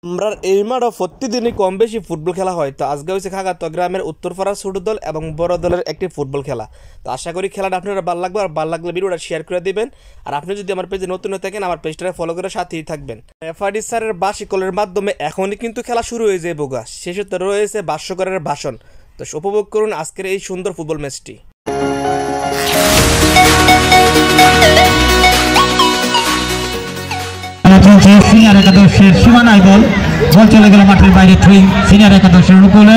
আমরা এই মাঠে প্রতিদিনই কম বেশি ফুটবল খেলা হয়। তো আজকে হয়েছে খাগাতোয়া গ্রামের উত্তরপাড়া ছোট দল এবং বড় দলের একটি ফুটবল খেলা। তো আশা করি খেলাটা আপনারা ভালো লাগবে, আর ভালো লাগলে ভিডিওটা শেয়ার করে দিবেন। আর আপনি যদি আমার পেজে নতুন হয়ে থাকেন আমার পেজটা ফলো করে সাথেই থাকবেন। এফআইডি স্যারের বার্ষিকলের মাধ্যমে এখনই কিন্তু খেলা শুরু হয়ে যায় বোগা। শেষে রয়েছে ভাষ্যকারের ভাষণ। তো উপভোগ করুন আজকের এই সুন্দর ফুটবল ম্যাচটি। সিনিয়র একাদশের সীমানায় বল চলে গেল মাঠের বাইরে। থ্রোয়িং সিনিয়র একাদশের অনুকূলে।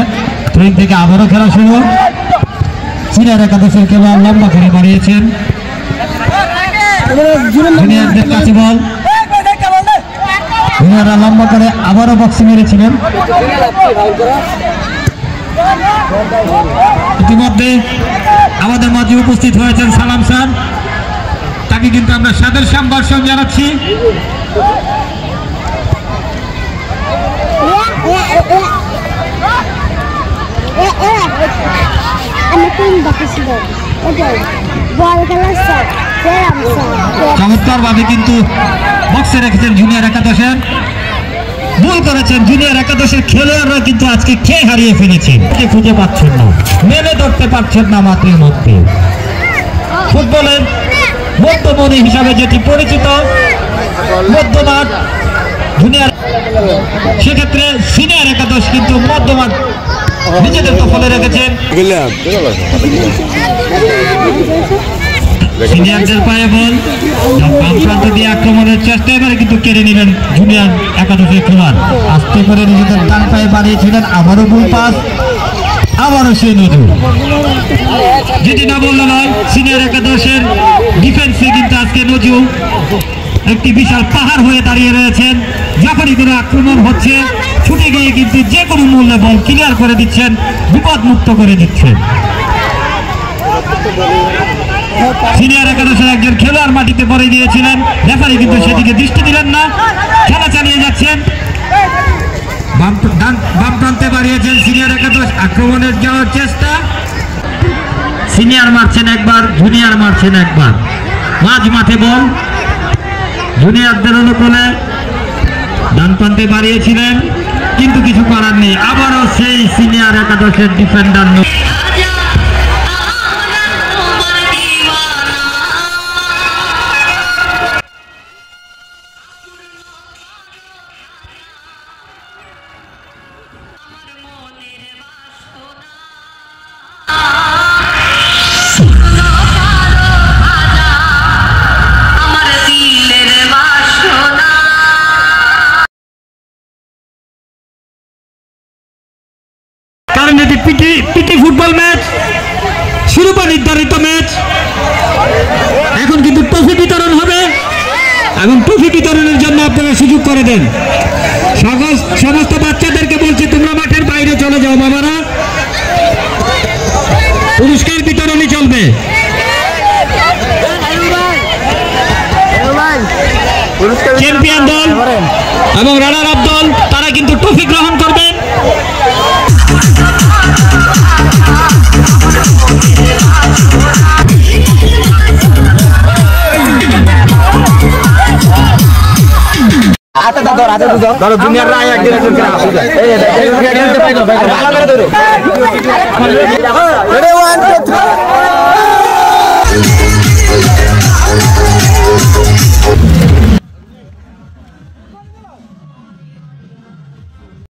থ্রোয়িং থেকে আবারও খেলা শুরু। সিনিয়র একাদশের খেলোয়াড় লম্বা করে বাড়িয়েছেন। জুনিয়রদের কাছে বল, জুনিয়ররা লম্বা করে আবারও বক্সে মেরেছিলেন। ইতিমধ্যে আমাদের মাঝে উপস্থিত হয়েছেন সালাম স্যার, তাকে কিন্তু আমরা সাদর সম্ভাষণ জানাচ্ছি। চমৎকার ভাবে কিন্তু বক্সে রেখেছেন জুনিয়র একাদশের। ভুল করেছেন জুনিয়র একাদশের খেলোয়াড়রা, কিন্তু আজকে খেয়ে হারিয়ে ফেলেছেন। খুঁজে পাচ্ছেন না, মেলে ধরতে পারছেন না মাঠের মধ্যে। ফুটবলের মধ্যমণি হিসাবে যেটি পরিচিত মধ্যমাঠ জুনিয়র, সেক্ষেত্রে সিনিয়র একাদশ কিন্তু মধ্যমাঠ নিজেদের দখলে রেখেছেন। সিনিয়রদের পায়ে বল, বাম প্রান্ত দিয়ে আক্রমণের চেষ্টা, এবারে কিন্তু কেড়ে নিলেন জুনিয়র একাদশের খেলোয়াড়। আস্তে করে নিজেদের ডান পায়ে বাড়িয়েছিলেন। আবারও ভুল পাস, আবারও সেই নজর। যেটি না বললে নয়, সিনিয়র একাদশের ডিফেন্সে কিন্তু আজকে নজু একটি বিশাল পাহাড় হয়ে দাঁড়িয়ে রয়েছেন। যখনই কোনো আক্রমণ হচ্ছে ছুটে গিয়ে কিন্তু যে কোনো মূল্যে বল ক্লিয়ার করে দিচ্ছেন, বিপদ মুক্ত করে দিচ্ছেন। সিনিয়র একাদশের একজন খেলোয়াড় মাটিতে পড়ে গিয়েছিলেন, রেফারি কিন্তু সেদিকে দৃষ্টি দিলেন না, খেলা চালিয়ে যাচ্ছেন। বাম প্রান্তে বাড়িয়েছেন সিনিয়র একাদশ, আক্রমণের যাওয়ার চেষ্টা। সিনিয়র মারছেন একবার, জুনিয়র মারছেন একবার। মাঝ মাঠে বল, জুনিয়রদের অনুকূলে। ডান প্রান্তে বাড়িয়েছিলেন, কিন্তু কিছু করার নেই। আবারও সেই সিনিয়র একাদশের ডিফেন্ডার পিটি ফুটবল ম্যাচ, শিরোপা নির্ধারিত ম্যাচ। এখন কিন্তু ট্রফি বিতরণ হবে এবং ট্রফি বিতরণের জন্য আপনারা সুযোগ করে দেন। সমস্ত বাচ্চাদেরকে বলছি তোমরা মাঠের বাইরে চলে যাও বাবারা, পুরস্কার বিতরণই চলবে। চ্যাম্পিয়ন দল এবং রানার আপ দল তারা কিন্তু ট্রফি গ্রহণ করবেন। জুনিয়ররা